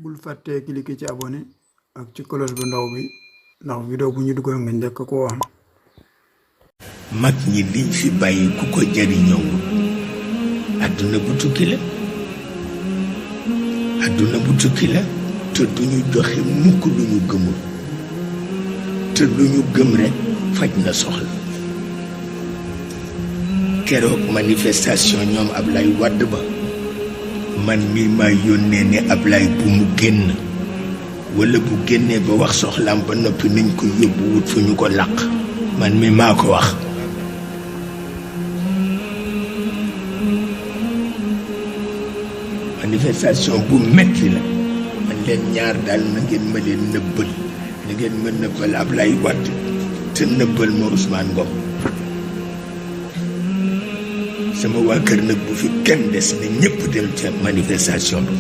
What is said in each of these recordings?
bul fàttee cliquer ci abonné ak ci cloche bu ndaw bi ndax vidéo bu ñu dugal nga njëkk ko am. mag ñi liñ fi bàyyi ku ko jariñoo àdduna bu tukki la àdduna bu tukki la te duñu joxe mukk lu ñu gëmul te lu ñu gëm rekk faj na soxla. keroog manifestation ñoom Ablaye Wade ba man mii maa yónnee ne Ablaye bu mu génn walla bu génnee ba wax soxlaam ba noppi nañ ko yóbbu wut fu ñu ko làq man mii maa ko wax. manifestation bu metti la man leen ñaar daal na ngeen ma leen nëbbal na ngeen ma nëbbal Ablaye Wade te nëbbal ma Ousmane Ngom. sama waa kër nag bu fi kenn des na ñëpp dem ca manifestation bi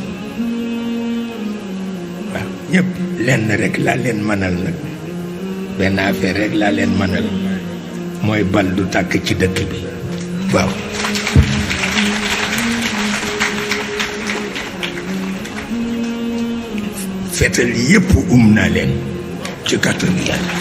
waaw ñëpp lenn rek laa leen mënal nag benn affaire rek laa leen mënal mooy bal du tàkk ci dëkk bi waaw. fetal yëpp naa leen ci kàttanu Yàlla.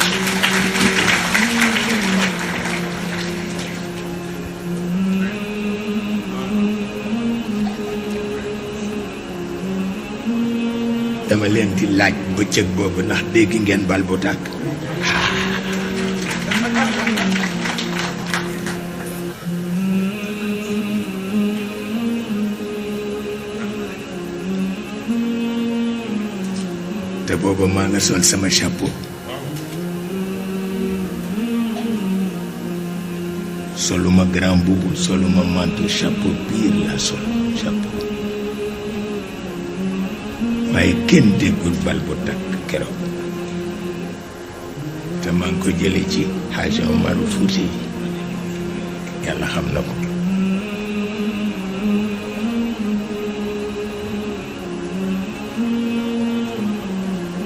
dama leen di laaj bëccëg boobu ndax dégg ngeen bal bu tàkk. te booba maa nga sol sama chapeau soluma grand boubou soluma manteau chapeau biir laa sol chapeau. waaye kenn déggul bal bu takk keroog te maa ngi ko jële ci Hadj Omar Fouti yàlla xam na ko.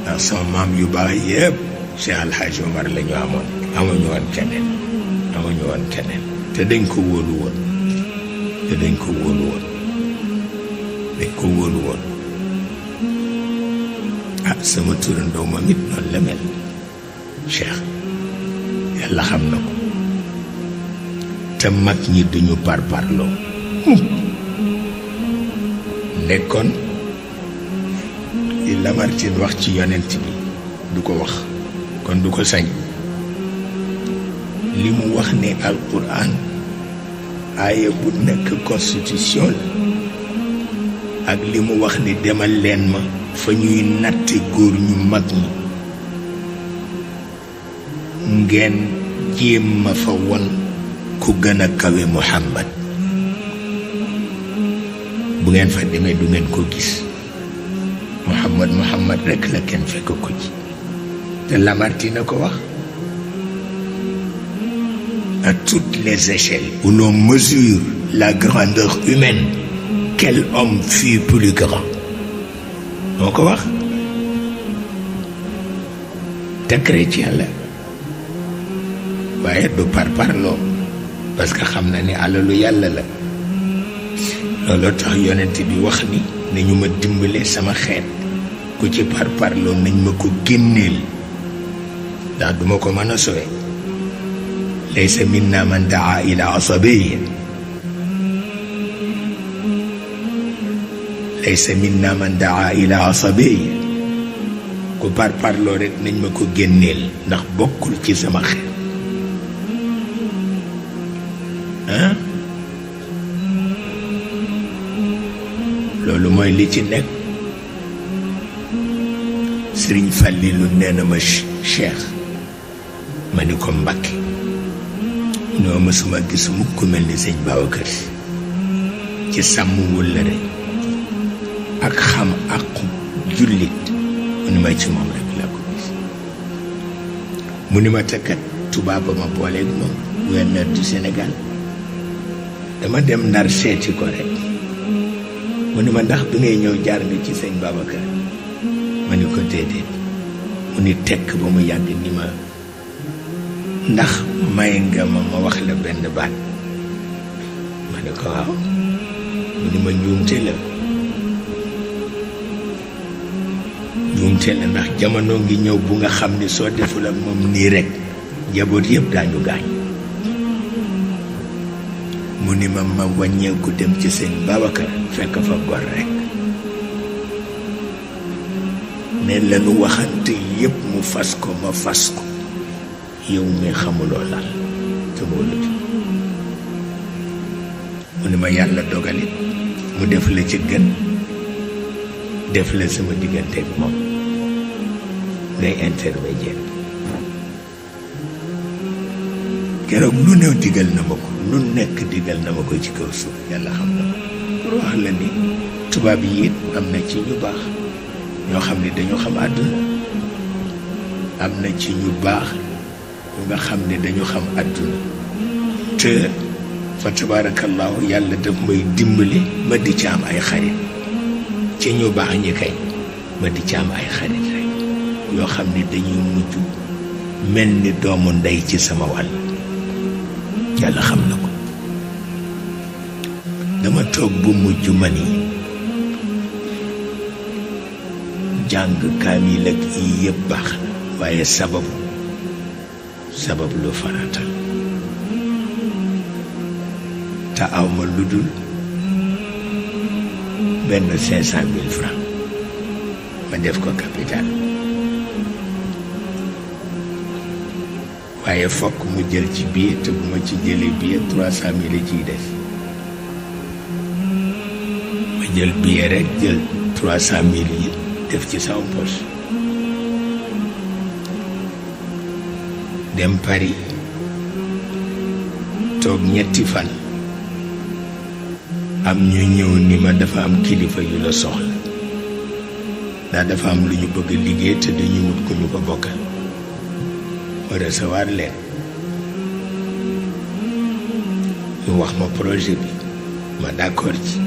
ndax sama maam yu baax yëpp Cheikh Al Hadj Omar la ñu amoon amuñu woon keneen te dañ ko wóolu woon dañ ko wóolu woon sama turandoo moom it noonu la mel Cheikh yàlla xam na ko. te mag ñi duñu parparloo nekkoon li Lamartine wax ci yonent bi du ko wax kon du ko sañ. li mu wax ne alquran aaya bu nekk constitution la ak li mu wax ni demal leen ma fa ñuy natte góor ñu mag ñi ngeen jéem ma fa won ku gën a kawe Muhammad bu ngeen fa demee du ngeen ko gis Muhammad rekk la kenn fekk ko ci te Lamartine ko wax. À toutes les échelles où l'on mesure la grandeur humaine, quel homme fut plus grand? moo ko wax te chrétien la waaye du parparloo parce que xam na ni alalu yàlla la. looloo tax yonent bi wax ni nañu ma dimbale sama xeet ku ci parparloo nañ ma ko génneel ndax duma ko mën a sowe. laysa minna man daa ila asabiyya laysa minna man daa ila asabiyya ku parparloo rek nañ ma ko génneel ndax bokkul ci sama xel loolu mooy li ci nekk. Sëriñ Fallilu nee na ma Cheikh ma ni ko Mbàkke noo mësuma gis mukk ku mel ni sëñ Babacar Si ci sàmm wëllëre ak xam àqu jullit mu ni ma ci moom rek laa ko gis. mu ni ma takkat tubaaba ma booleeg moom gouverneur du Sénégal dama dem Ndar seeti ko rek mu ni ma ndax bi ngay ñëw jaar nga ci sëñ Babacar ma ni ko déedéet mu ni tekk ba mu yàgg ni ma ndax may nga ma wax la benn baat ma ne ko waaw mu ni ma njuumte la njuumte la ndax jamono ngi ñëw bu nga xam ne soo deful ak moom nii rek njaboot yëpp daañu gaañ. mu ni ma wàññeeku dem ci sëñ Babacar fekk fa gor rek ne lanu waxante yëpp mu fas ko ma fas ko yow mi xamuloo lan te moo la mu ni ma yàlla dogalit mu def la ci gën def la sama digganteeg moom ngay intermédiaire. keroog lu néew digal na ma ko lu nekk digal na ma ko ci kaw suuf yàlla xam na pour wax la ni tubaab yi it am na ci ñu baax ñoo xam ne dañu xam àdduna am na ci ñu baax ñu nga xam ne dañu xam àdduna te fa tabaarakallaahu yàlla daf may dimbali ma di ci am ay xarit ci ñu baax ñi kay ma di ci am ay xarit rek yoo xam ne dañuy mujj mel ni doomu ndey ci sama wàll yàlla xam na ko. dama toog bu mujj ma ni jàng kaamil ak yi yëpp baax na waaye sabab lu faratal te awma lu dul benn 500,000 francs ma def ko capital waaye fokk mu jël ci billet te bu ma ci jëlee billet 300,000 la ciy des ma jël billet rek jël 300,000 yi def ci sama poche dem Paris toog ñetti fan am ñu ñëw ni ma dafa am kilifa yu la soxla ndax dafa am lu ñu bëgg liggéey te dañu wut ko ñu ko bokkal ma recevoir leen ñu wax ma projet bi ma d'accord ci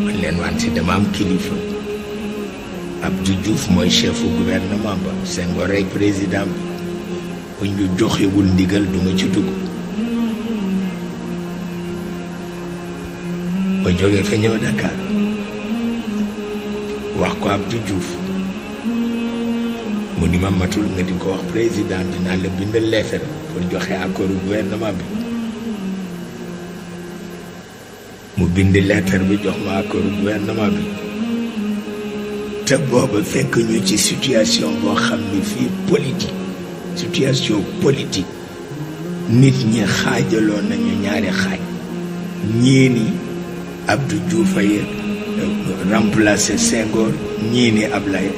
man leen wante dama am kilifa Abdou Diouf mooy chefu gouvernement ba Senghor rey président bi bu ñu joxewul ndigal du ma ci dugg ba jógee fa ñëw Dakar wax ko Abdou Diouf mu ni ma matul nga di ko wax président dinaa la bindal lettre pour joxe accord gouvernement bi mu bind lettre bi jox ma accord gouvernement bi te booba fekk ñu ci situation boo xam ni fii situation politique nit ñi xaajaloo nañu ñaari xaaj ñii ni Abdou Diouf ay remplacer Senghor ñii ni Ablaye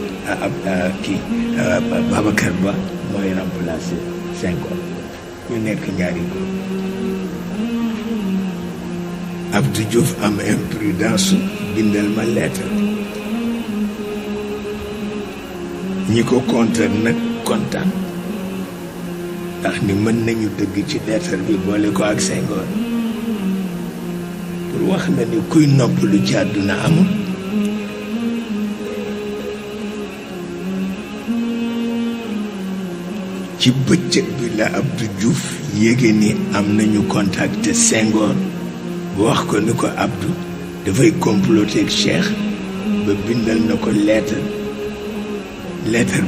Babacar Ba mooy remplacer Senghor ñu nekk ñaari góor Abdou Diouf am imprudence bindal ma lettre ñi ko contre nag kontaan ndax ni mën nañu dëgg ci lettre bi boole ko ak Senghor pour wax na ni kuy noppalu ci àdduna amul ci bëccëg bi la Abdou Diouf yéege ni am nañu contacté Senghor bu wax ko ni ko Abdou dafay comploter ak Cheikh ba bindal na ko lettre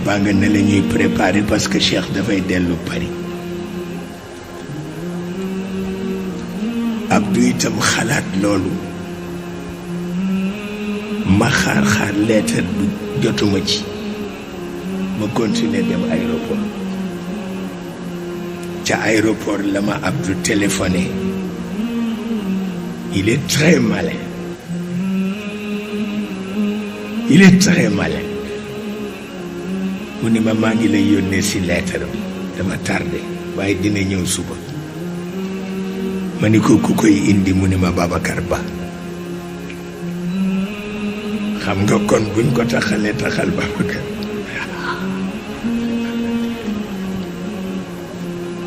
baa nga ne la ñuy préparer parce que Cheikh dafay dellu Paris Abdou itam xalaat loolu ma xaar lettre bu jotuma ci ma continuer dem aéroport ca aéroport la ma Abdou téléphoné il est très malin mu ni ma maa ngi lay yónnee si lettre bi dama tardé waaye dina ñëw suba ma ni ko ku koy indi mu ni ma Babacar Ba xam nga kon buñ ko taxal Babacar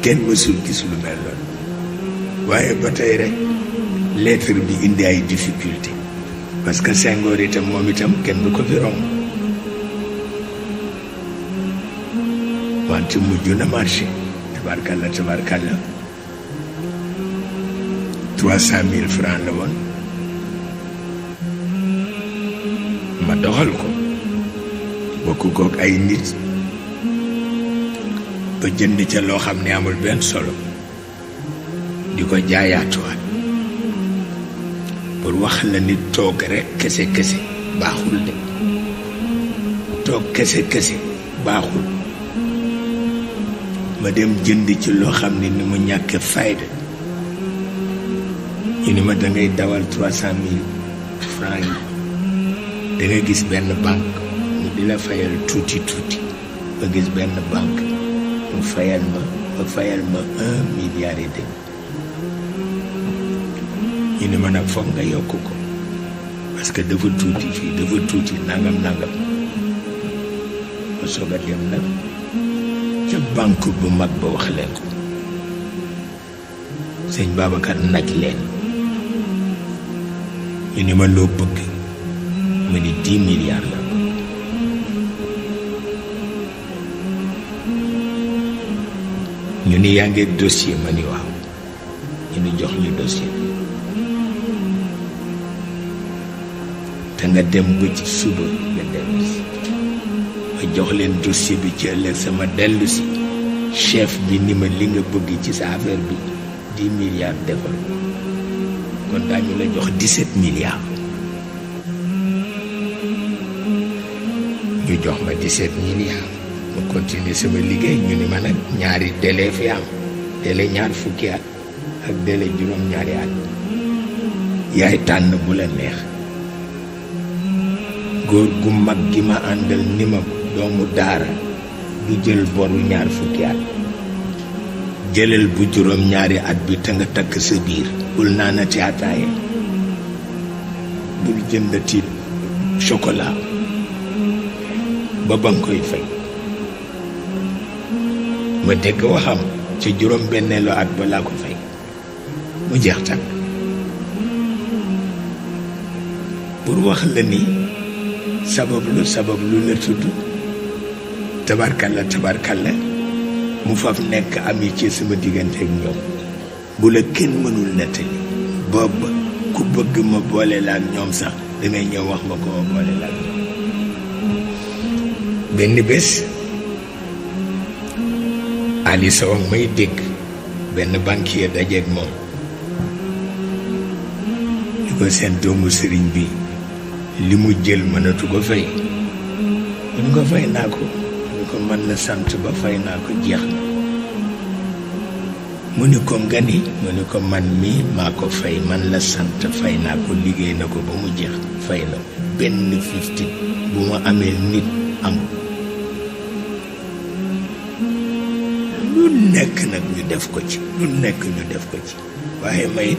kenn mësul gis lu mel noonu waaye ba tey rek lettre bi indi ay difficulté parce que Senghor itam moom itam kenn du ko fi romb wante mujj na marché tabarkalla 300,000 francs la woon ma doxal ko bokk kook ay nit ba jënd ca loo xam ne amul benn solo di ko jaayaatuwaat pour wax la ni toog rek kese kese baaxul de toog kese kese baaxul ma dem jënd ci loo xam ne ni mu ñàkk fayda ñu ni ma dangay dawal 300 000 francs yi da nga gis benn banque mu di la fayal tuuti tuuti ba gis benn banque mu fayal ma 1 milliard et demi ñu ni ma nag foog nga yokk ko parce que dafa tuuti fii dafa tuuti nangam nangam ma soog a dem nag ca banque bu mag ba wax leen ko sëñ Babacar naj leen ñu ni ma loo bëgg ma ni 10 milliards la ñu ni yaa ngi dossier ma ni waaw ñu ni jox ñu dossier te nga dem ba ci suba nga dellu si ma jox leen dossier bi ci ëllëg sama dellu si chef bi ni ma li nga bëgg ci sa affaire bi 10 milliards defal kon daañu la jox 17 milliards ñu jox ma 17 milliards ma continuer sama liggéey ñu ni ma nag ñaari délai fi am délai ñaar fukki at ak délai juróom-ñaari at yaay tànn bu la neex góor gu mag gi ma àndal ni ma doomu daara du jël boru ñaar fukki at jëlal bu juróom-ñaari at bi te nga takk sa biir bul naanati ataaye bul jëndati chocolat ba ba nga koy fay ma dégg waxam ca juróom benneelu at ba laa ko fay mu jeex tàkk pour wax la ni sabab lu la tudd tabarkalla mu faf nekk amitié sama diggante ak ñoom bu la kenn mënul nettali booba ku bëgg ma boole la ak ñoom sax dangay ñëw wax ma ko ma boole la ak ñoom benn bés Ali Sow ak may dégg benn banquier dajeeg moom li ko seen doomu sëriñ bi li mu jël mënatu ko fay mu ni ko fay naa ko mu ni ko man la sant ba fay naa ko jeex na mu ni ko ngani mu ni ko man mii maa ko fay man la sant fay naa ko liggéey na ko ba mu jeex fay na benn 50 bu ma amee nit amul lu nekk nag ñu def ko ci waaye may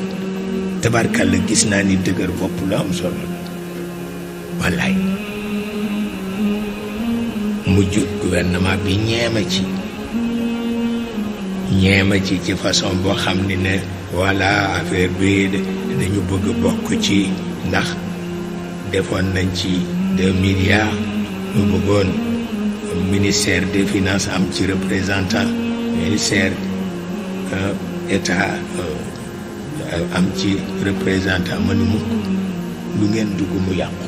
tabarkalla gis naa ni dëgër bopp lu am solo wallaay mujj gouvernement bi ñeema ci façon boo xam ni ne voilà affaire bi dañu bëgg bokk ci ndax defoon nañ ci 2 milliards ñu bëggoon ministère des finances am ci représentant ministère état am ci représentant ma ni mukk lu ngeen dugg mu yàqu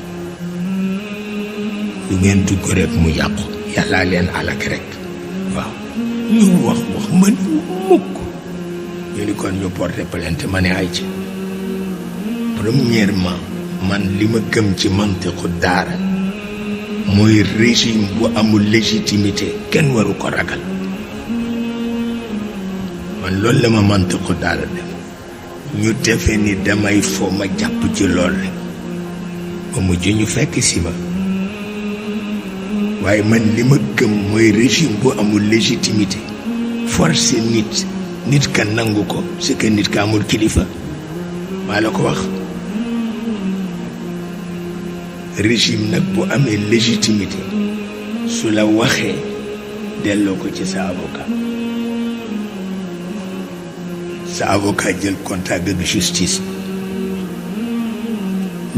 lu ngeen dugg rek mu yàqu yàllaa leen alak rek waaw ñu wax ma ni mukk ñu ni kon ñu porter plainte ma ne ay ci premièrement man li ma gëm ci mantiqu daara mooy régime bu amul légitimité kenn waru ko ragal man loolu la ma mantiqu daara def ñu defe ni damay fo ma jàpp ci lool rek ba mujj ñu fekk si ma waaye man li ma gëm mooy régime bu amul légitimité forcé nit ka nangu ko c'est que nit ka amul kilifa maa la ko wax régime nag bu amee légitimité su la waxee delloo ko ci sa avocat jël contact ak justice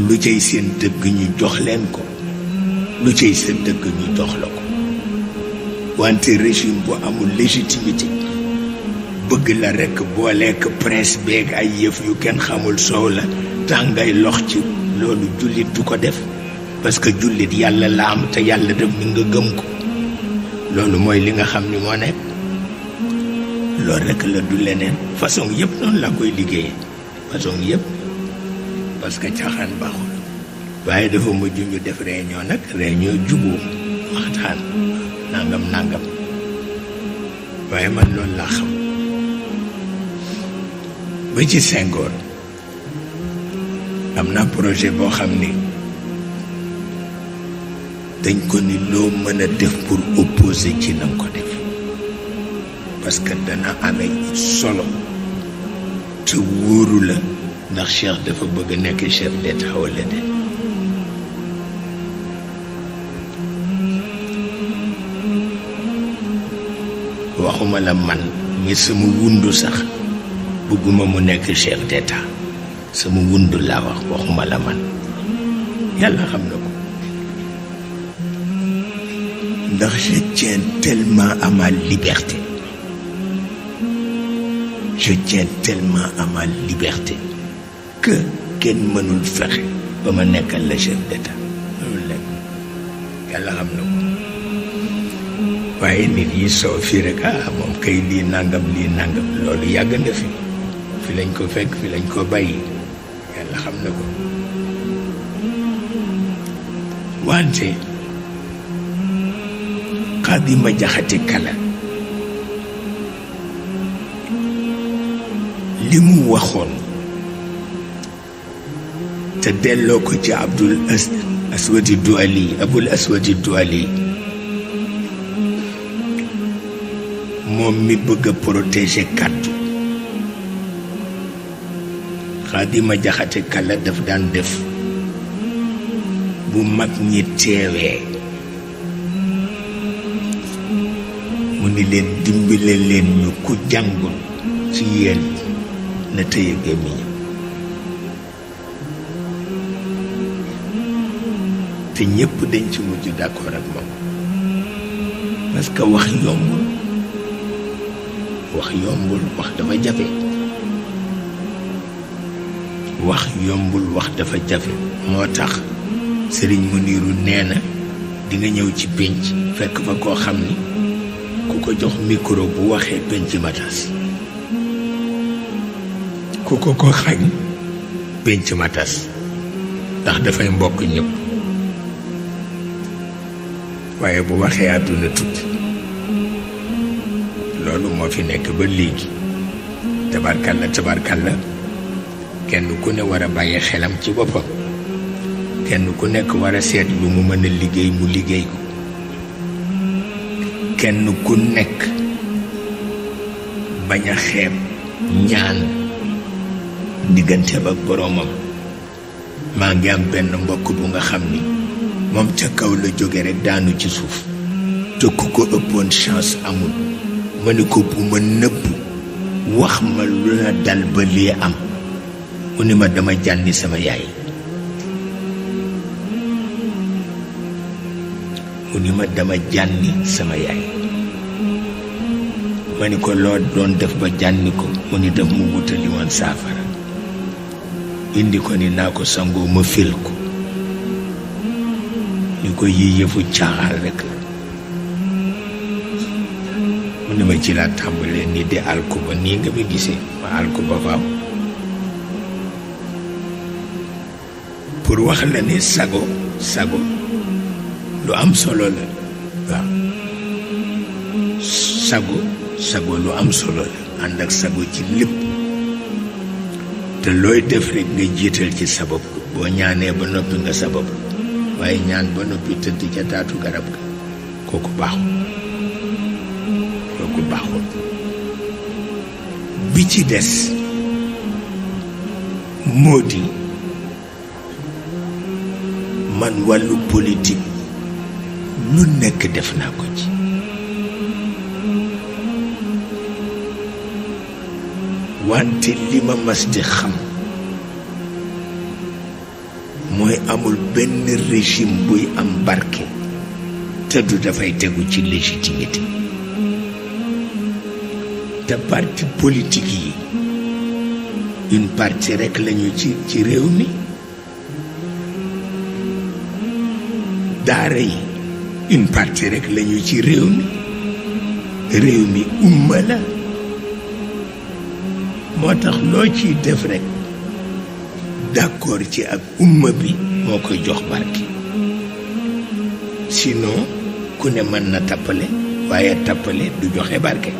lu cay seen dëgg ñu jox leen ko lu cay seen dëgg ñu jox la ko wante régime bu amul légitimité bëgg la rekk boo lekk presse beeg ay yëf yu kenn xamul soow la tax ngay lox ci loolu jullit du ko def parce que jullit yàlla la am te yàlla def ni nga gëm ko loolu mooy li nga xam ni moo nekk loolu rekk la du leneen façon yëpp noonu laa koy liggéeyee façon yëpp parce que caaxaan baaxul waaye dafa mujj ñu def réunion nag réunion juboo waxtaan nangam waaye man loolu laa xam ba ci Senghor am na projet boo xam ni dañ ko ni loo mën a def pour opposer ci na nga ko def parce que dana amee solo te wóoru la ndax Cheikh dafa bëgg a nekk chef d'état wala de waxuma la man mi sama wundu sax bëgguma mu nekk chef d'état sama wundu laa wax waxuma la man yàlla xam na ko ndax je tiens tellement à ma liberté je tiens tellement à ma liberté que kenn mënul fexe ba ma nekkal la chef d'état loolu lekk yàlla xam na ko waaye nit yi soo fii rek moom kay lii nangam loolu yàgg na fi lañ ko fekk fi lañ ko bàyyi yàlla xam na ko wante Xaadima Jaxate Kala li mu waxoon te delloo ko ci Abul Aswad Duali moom mi bëgg a protéger kàddu Xaadima Jaxate Kala daf daan def bu mag ñi teewee mu ni leen dimbale leen ñu ku jàngul ci yéen na tëye gémmiñam te ñépp dañ ci mujj d'accord ak moom parce que wax yombul wax dafa jafe wax dafa jafe moo tax sëriñ Muniru nee na di nga ñëw ci pénc fekk fa koo xam ni ku ko jox micro bu waxee pénc ma tas ku ko xañ pénc ma tas ndax dafay mbokk ñëpp waaye bu waxee àdduna tukki loolu moo fi nekk ba léegi tabarkalla kenn ku ne war a bàyyi xelam ci boppam kenn ku nekk war a seet lu mu mën a liggéey mu liggéey ko kenn ku nekk bañ a xeeb ñaan diggante ba boroomam maa ngi am benn mbokk bu nga xam ni moom ca kaw la jóge rekk daanu ci suuf te ku ko ëppoon chance amul ma ni ko bu ma nëbb wax ma lu la dal ba lii am mu ni ma dama jànni sama yaay ma ni ko loo doon def ba jànni ko mu ni def mu wutali woon saafara indi ko ni naa ko sangoo ma fil ko ni ko yii yëfu caaxaan rekk la mu ni ma ci laa tàmbalee ni di alku ba nii nga ma gisee ma alku ba faaw pour wax la ni sago lu am solo la waaw sago lu am solo la ànd ak sago ci lépp te looy def rekk nga jiital ci sabab boo ñaanee ba noppi nga sabab waaye ñaan ba noppi tëdd ca taatu garab ga kooku baaxul bi ci des moo di man wàllu politique lu nekk def naa ko ci wante li ma mas di xam mooy amul benn régime buy am barke te du dafay tegu ci légitimité te parti politique yi une partie rekk lañu ci réew mi daara yi une partie rek lañu ci réew mi umma la moo tax loo ciy def rek d'accord ci ak umma bi moo koy jox barke sinon ku ne mën na tappale waaye tappale du joxe barke